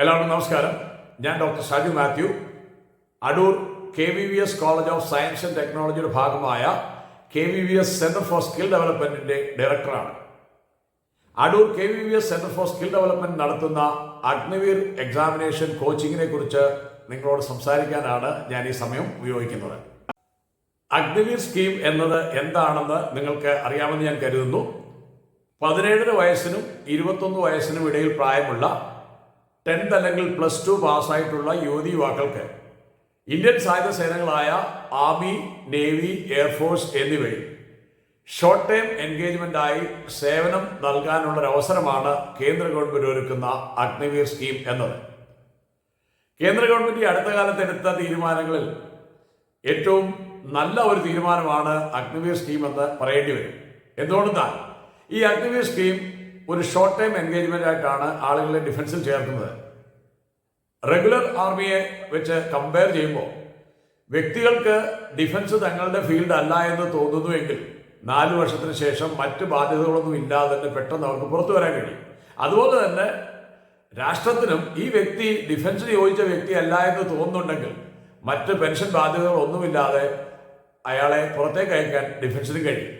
എല്ലാവർക്കും നമസ്കാരം. ഞാൻ doctor Shaju Mathew, Adoor KVVS college of science and ടെക്നോളജിയുടെ ഭാഗമായ KVVS സെന്റർ ഫോർ സ്കിൽ ഡെവലപ്മെന്റിന്റെ ഡയറക്ടറാണ്. Adoor KVVS centre for skill development നടത്തുന്ന അഗ്നിവീർ എക്സാമിനേഷൻ കോച്ചിങ്ങിനെ കുറിച്ച് നിങ്ങളോട് സംസാരിക്കാനാണ് ഞാൻ ഈ സമയം ഉപയോഗിക്കുന്നത്. അഗ്നിവീർ സ്കീം എന്നത് എന്താണെന്ന് നിങ്ങൾക്ക് അറിയാമെന്ന് ഞാൻ കരുതുന്നു. 17 വയസ്സിനും 21 വയസ്സിനും ഇടയിൽ പ്രായമുള്ള 10th അല്ലെങ്കിൽ +2 പാസ്സായിട്ടുള്ള യുവതി യുവാക്കൾക്ക് ഇന്ത്യൻ സായുധ സേനകളായ ആർമി, നേവി, എയർഫോഴ്സ് എന്നിവയിൽ ഷോർട്ട് ടൈം എൻഗേജ്മെന്റായി സേവനം നൽകാനുള്ളൊരവസരമാണ് കേന്ദ്ര ഗവൺമെന്റ് ഒരുക്കുന്ന അഗ്നിവീർ സ്കീം എന്നത്. കേന്ദ്ര ഗവൺമെന്റ് അടുത്ത കാലത്ത് എടുത്ത തീരുമാനങ്ങളിൽ ഏറ്റവും നല്ല ഒരു തീരുമാനമാണ് അഗ്നിവീർ സ്കീം എന്ന് പറയേണ്ടി വരും. എന്തുകൊണ്ടെന്നാൽ ഈ അഗ്നിവീർ സ്കീം ഒരു ഷോർട്ട് ടൈം എൻഗേജ്മെന്റ് ആയിട്ടാണ് ആളുകളെ ഡിഫൻസിൽ ചേർക്കുന്നത്. റെഗുലർ ആർമിയെ വെച്ച് കമ്പയർ ചെയ്യുമ്പോൾ വ്യക്തികൾക്ക് ഡിഫൻസ് തങ്ങളുടെ ഫീൽഡ് അല്ല എന്ന് തോന്നുന്നുവെങ്കിൽ 4 വർഷത്തിന് ശേഷം മറ്റ് ബാധ്യതകളൊന്നും ഇല്ലാതെ തന്നെ പെട്ടെന്ന് അവർക്ക് പുറത്തു വരാൻ കഴിയും. അതുപോലെ തന്നെ രാഷ്ട്രത്തിനും ഈ വ്യക്തി ഡിഫൻസിന് യോജിച്ച വ്യക്തി അല്ല എന്ന് തോന്നുന്നുണ്ടെങ്കിൽ മറ്റ് പെൻഷൻ ബാധ്യതകളൊന്നുമില്ലാതെ അയാളെ പുറത്തേക്ക് അയക്കാൻ ഡിഫൻസിന് കഴിയും.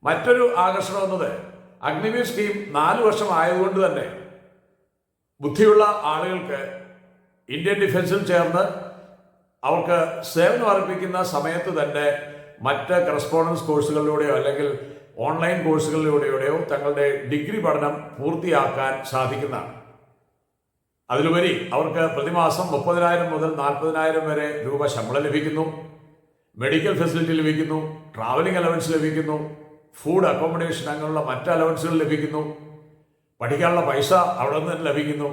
മറ്റൊരു ആകർഷണം എന്നത് അഗ്നിവീർ സ്കീം 4 വർഷം ആയതുകൊണ്ട് തന്നെ ബുദ്ധിയുള്ള ആളുകൾക്ക് ഇന്ത്യൻ ഡിഫൻസിൽ ചേർന്ന് അവർക്ക് സേവനം അർപ്പിക്കുന്ന സമയത്ത് തന്നെ മറ്റ് കറസ്പോണ്ടൻസ് കോഴ്സുകളിലൂടെയോ അല്ലെങ്കിൽ ഓൺലൈൻ കോഴ്സുകളിലൂടെയോ തങ്ങളുടെ ഡിഗ്രി പഠനം പൂർത്തിയാക്കാൻ സാധിക്കുന്നതാണ്. അതിലുപരി അവർക്ക് പ്രതിമാസം 30,000 മുതൽ 40,000 വരെ രൂപ ശമ്പളം ലഭിക്കുന്നു, മെഡിക്കൽ ഫെസിലിറ്റി ലഭിക്കുന്നു, ട്രാവലിംഗ് അലവൻസ് ലഭിക്കുന്നു, ഫുഡ്, അക്കോമഡേഷൻ അങ്ങനെയുള്ള മറ്റ് അലവൻസുകൾ ലഭിക്കുന്നു, പഠിക്കാനുള്ള പൈസ അവിടെ നിന്ന് തന്നെ ലഭിക്കുന്നു.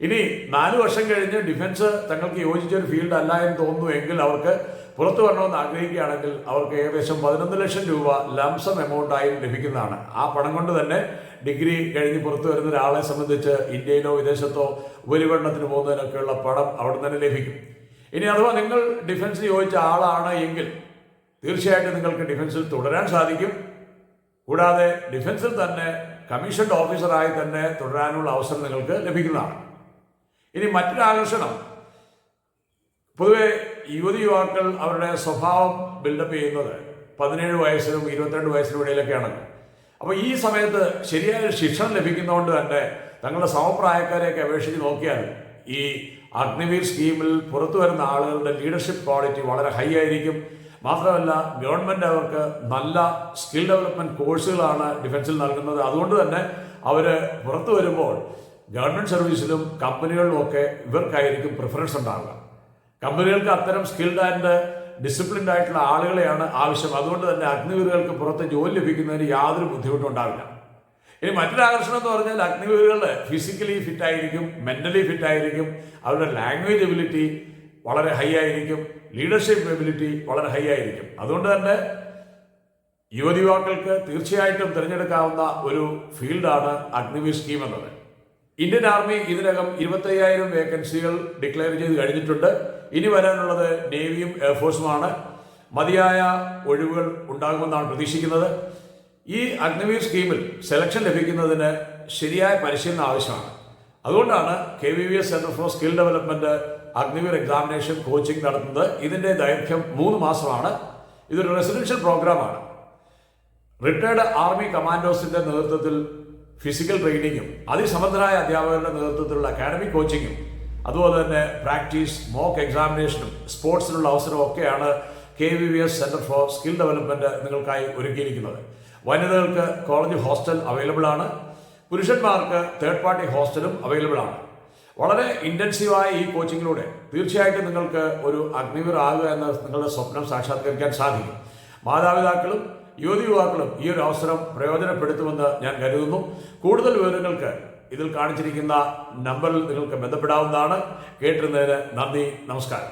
ഇനി 4 വർഷം കഴിഞ്ഞ് ഡിഫൻസ് തങ്ങൾക്ക് യോജിച്ചൊരു ഫീൽഡ് അല്ല എന്ന് തോന്നുന്നുവെങ്കിൽ അവർക്ക് പുറത്തു വരണമെന്ന് ആഗ്രഹിക്കുകയാണെങ്കിൽ അവർക്ക് ഏകദേശം 11 ലക്ഷം രൂപ ലംസം എമൗണ്ടായി ലഭിക്കുന്നതാണ്. ആ പണം കൊണ്ട് തന്നെ ഡിഗ്രി കഴിഞ്ഞ് പുറത്തു വരുന്ന ഒരാളെ സംബന്ധിച്ച് ഇന്ത്യയിലോ വിദേശത്തോ ഉപരിപഠനത്തിന് പോകുന്നതിനൊക്കെയുള്ള പണം അവിടെ തന്നെ ലഭിക്കും. ഇനി അഥവാ നിങ്ങൾ ഡിഫൻസിന് യോജിച്ച ആളാണ് എങ്കിൽ തീർച്ചയായിട്ടും നിങ്ങൾക്ക് ഡിഫൻസിൽ തുടരാൻ സാധിക്കും. കൂടാതെ ഡിഫൻസിൽ തന്നെ കമ്മീഷൻഡ് ഓഫീസറായി തന്നെ തുടരാനുള്ള അവസരം നിങ്ങൾക്ക് ലഭിക്കുന്നതാണ്. ഇനി മറ്റൊരു ആകർഷണം, പൊതുവെ യുവതി യുവാക്കൾ അവരുടെ സ്വഭാവം ബിൽഡപ്പ് ചെയ്യുന്നത് 17 വയസ്സിനും 22 വയസ്സിനും ഇടയിലൊക്കെയാണ്. അപ്പോൾ ഈ സമയത്ത് ശരിയായ ശിക്ഷണം ലഭിക്കുന്നതുകൊണ്ട് തന്നെ തങ്ങളുടെ സമപ്രായക്കാരെയൊക്കെ അപേക്ഷിച്ച് നോക്കിയാൽ ഈ അഗ്നിവീർ സ്കീമിൽ പുറത്തു വരുന്ന ആളുകളുടെ ലീഡർഷിപ്പ് ക്വാളിറ്റി വളരെ ഹൈ ആയിരിക്കും. മാത്രമല്ല ഗവൺമെൻറ് അവർക്ക് നല്ല സ്കിൽ ഡെവലപ്മെൻറ്റ് കോഴ്സുകളാണ് ഡിഫൻസിൽ നൽകുന്നത്. അതുകൊണ്ട് തന്നെ അവർ പുറത്തു വരുമ്പോൾ ഗവൺമെൻറ് സർവീസിലും കമ്പനികളിലും ഒക്കെ ഇവർക്കായിരിക്കും പ്രിഫറൻസ് ഉണ്ടാവുക. കമ്പനികൾക്ക് അത്തരം സ്കിൽഡ് ആൻഡ് ഡിസിപ്ലിൻഡ് ആയിട്ടുള്ള ആളുകളെയാണ് ആവശ്യം. അതുകൊണ്ട് തന്നെ അഗ്നിവീറുകൾക്ക് പുറത്ത് ജോലി ലഭിക്കുന്നതിന് യാതൊരു ബുദ്ധിമുട്ടും ഉണ്ടാവില്ല. ഇനി മറ്റൊരു ആകർഷണം എന്ന് പറഞ്ഞാൽ അഗ്നിവീറുകൾ ഫിസിക്കലി ഫിറ്റ് ആയിരിക്കും, മെൻ്റലി ഫിറ്റ് ആയിരിക്കും, അവരുടെ ലാംഗ്വേജ് എബിലിറ്റി വളരെ ഹൈ ആയിരിക്കും, ലീഡർഷിപ്പ് എബിലിറ്റി വളരെ ഹൈ ആയിരിക്കും. അതുകൊണ്ട് തന്നെ യുവതി യുവാക്കൾക്ക് തീർച്ചയായിട്ടും തിരഞ്ഞെടുക്കാവുന്ന ഒരു ഫീൽഡാണ് അഗ്നിവീർ സ്കീം എന്നത്. ഇന്ത്യൻ ആർമി ഇതിനകം 25,000 വേക്കൻസികൾ ഡിക്ലെയർ ചെയ്ത് കഴിഞ്ഞിട്ടുണ്ട്. ഇനി വരാനുള്ളത് നേവിയും എയർഫോഴ്സുമാണ്. മതിയായ ഒഴിവുകൾ ഉണ്ടാകുമെന്നാണ് പ്രതീക്ഷിക്കുന്നത്. ഈ അഗ്നിവീർ സ്കീമിൽ സെലക്ഷൻ ലഭിക്കുന്നതിന് ശരിയായ പരിശീലനം ആവശ്യമാണ്. അതുകൊണ്ടാണ് KVVS centre for skill development Agniveer examination coaching നടത്തുന്നത്. ഇതിൻ്റെ ദൈർഘ്യം 3 മാസമാണ്. ഇതൊരു റെസിഡൻഷ്യൽ പ്രോഗ്രാമാണ്. റിട്ടയർഡ് ആർമി കമാൻഡോസിന്റെ നേതൃത്വത്തിൽ ഫിസിക്കൽ ട്രെയിനിങ്ങും അതിസമർത്ഥരായ അധ്യാപകരുടെ നേതൃത്വത്തിലുള്ള അക്കാഡമിക് കോച്ചിങ്ങും അതുപോലെ തന്നെ പ്രാക്ടീസ്, മോക്ക് എക്സാമിനേഷനും സ്പോർട്സിനുള്ള അവസരവും ഒക്കെയാണ് KVVS centre for skill development നിങ്ങൾക്കായി ഒരുക്കിയിരിക്കുന്നത്. വനിതകൾക്ക് കോളേജ് ഹോസ്റ്റൽ അവൈലബിൾ ആണ്. പുരുഷന്മാർക്ക് തേർഡ് പാർട്ടി ഹോസ്റ്റലും അവൈലബിൾ ആണ്. വളരെ ഇൻറ്റൻസീവായ ഈ കോച്ചിങ്ങിലൂടെ തീർച്ചയായിട്ടും നിങ്ങൾക്ക് ഒരു അഗ്നിവീർ ആകുക എന്ന നിങ്ങളുടെ സ്വപ്നം സാക്ഷാത്കരിക്കാൻ സാധിക്കും. മാതാപിതാക്കളും യുവതി യുവാക്കളും ഈ ഒരു അവസരം പ്രയോജനപ്പെടുത്തുമെന്ന് ഞാൻ കരുതുന്നു. കൂടുതൽ വിവരങ്ങൾക്ക് ഇതിൽ കാണിച്ചിരിക്കുന്ന നമ്പറിൽ നിങ്ങൾക്ക് ബന്ധപ്പെടാവുന്നതാണ്. കേട്ടിരുന്നതിന് നന്ദി, നമസ്കാരം.